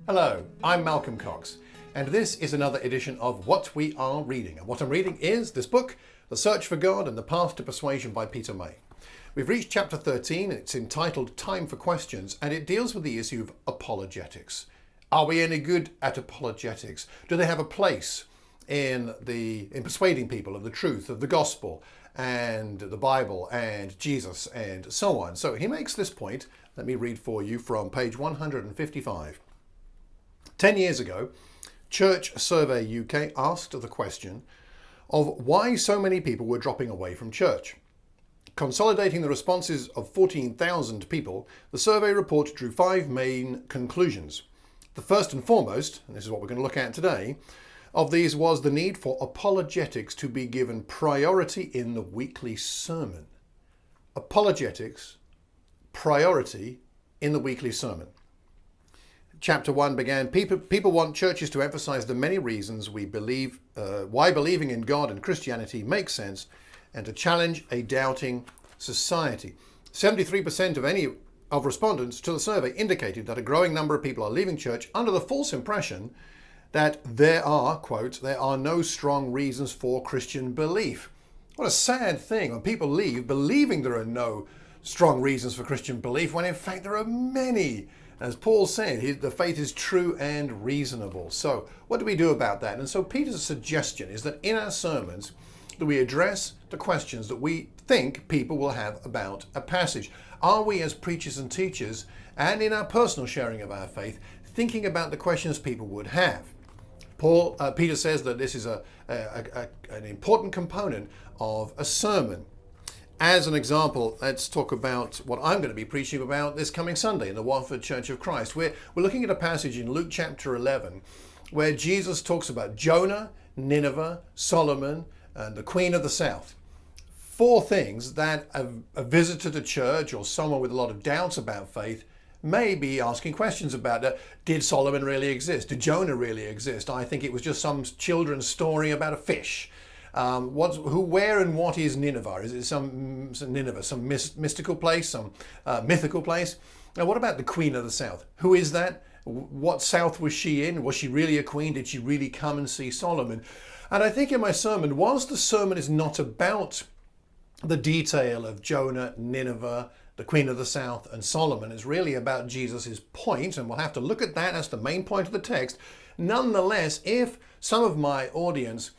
Hello, I'm Malcolm Cox, and this is another edition of What We Are Reading. And what I'm reading is this book, The Search for God and the Path to Persuasion by Peter May. We've reached chapter 13, and it's entitled Time for Questions, and it deals with the issue of apologetics. Are we any good at apologetics? Do they have a place in persuading people of the truth of the gospel and the Bible and Jesus and so on? So he makes this point. Let me read for you from page 155. 10 years ago, Church Survey UK asked the question of why so many people were dropping away from church. Consolidating the responses of 14,000 people, the survey report drew 5 main conclusions. The first and foremost, and this is what we're going to look at today, of these was the need for apologetics to be given priority in the weekly sermon. Apologetics, priority in the weekly sermon. Chapter 1 began, people want churches to emphasize the many reasons we believe, why believing in God and Christianity makes sense, and to challenge a doubting society. 73% of respondents to the survey indicated that a growing number of people are leaving church under the false impression that there are, quote, there are no strong reasons for Christian belief. What a sad thing when people leave believing there are no strong reasons for Christian belief, when in fact there are many. As Paul said, the faith is true and reasonable. So what do we do about that? And so Peter's suggestion is that in our sermons, that we address the questions that we think people will have about a passage. Are we as preachers and teachers, and in our personal sharing of our faith, thinking about the questions people would have? Peter says that this is an important component of a sermon. As an example, let's talk about what I'm going to be preaching about this coming Sunday in the Watford Church of Christ. We're looking at a passage in Luke chapter 11 where Jesus talks about Jonah, Nineveh, Solomon, and the Queen of the South. 4 things that a visitor to church or someone with a lot of doubts about faith may be asking questions about. Did Solomon really exist? Did Jonah really exist? I think it was just some children's story about a fish. Where and what is Nineveh? Is it some mystical place, some mythical place? Now, what about the Queen of the South? Who is that? What South was she in? Was she really a queen? Did she really come and see Solomon? And I think in my sermon, whilst the sermon is not about the detail of Jonah, Nineveh, the Queen of the South, and Solomon, it's really about Jesus' point, and we'll have to look at that as the main point of the text. Nonetheless, if some of my audience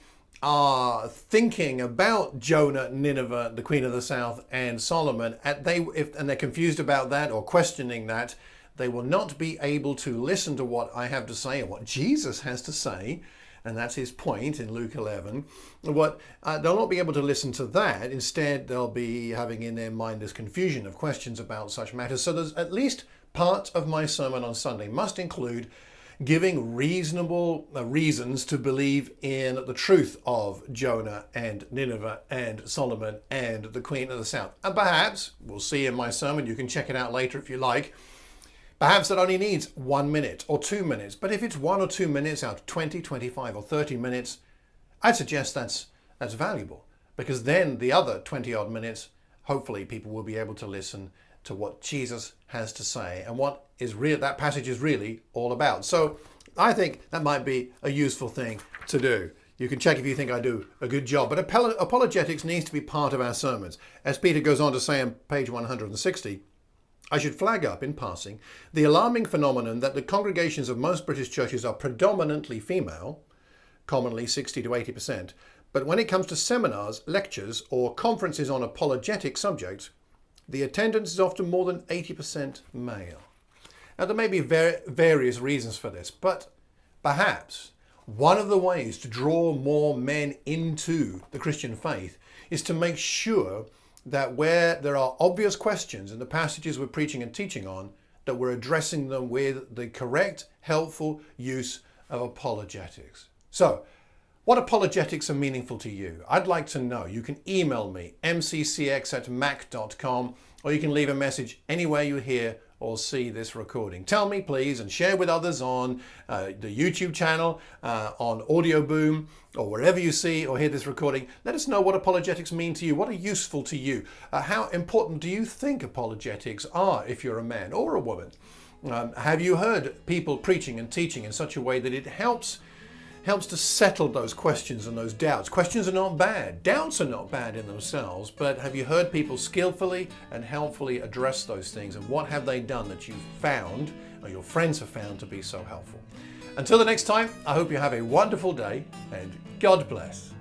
are thinking about Jonah, Nineveh, the Queen of the South, and Solomon, and they're confused about that or questioning that, they will not be able to listen to what I have to say and what Jesus has to say, and that's his point in Luke 11. They'll not be able to listen to that. Instead, they'll be having in their mind this confusion of questions about such matters. So there's at least part of my sermon on Sunday must include giving reasonable reasons to believe in the truth of Jonah and Nineveh and Solomon and the Queen of the South. And perhaps, we'll see in my sermon, you can check it out later if you like, perhaps that only needs 1 minute or 2 minutes. But if it's 1 or 2 minutes out of 20, 25 or 30 minutes, I'd suggest that's valuable, because then the other 20 odd minutes, hopefully people will be able to listen to what Jesus has to say and what that passage is really all about. So I think that might be a useful thing to do. You can check if you think I do a good job. But apologetics needs to be part of our sermons. As Peter goes on to say on page 160, I should flag up in passing the alarming phenomenon that the congregations of most British churches are predominantly female, commonly 60 to 80%. But when it comes to seminars, lectures, or conferences on apologetic subjects, the attendance is often more than 80% male. Now, there may be various reasons for this, but perhaps one of the ways to draw more men into the Christian faith is to make sure that where there are obvious questions in the passages we're preaching and teaching on, that we're addressing them with the correct, helpful use of apologetics. So, what apologetics are meaningful to you? I'd like to know. You can email me, mccx@mac.com, or you can leave a message anywhere you hear or see this recording. Tell me, please, and share with others on the YouTube channel, on Audio Boom, or wherever you see or hear this recording. Let us know what apologetics mean to you. What are useful to you? How important do you think apologetics are if you're a man or a woman? Have you heard people preaching and teaching in such a way that it helps to settle those questions and those doubts? Questions are not bad. Doubts are not bad in themselves, but have you heard people skillfully and helpfully address those things? And what have they done that you've found, or your friends have found, to be so helpful? Until the next time, I hope you have a wonderful day, and God bless.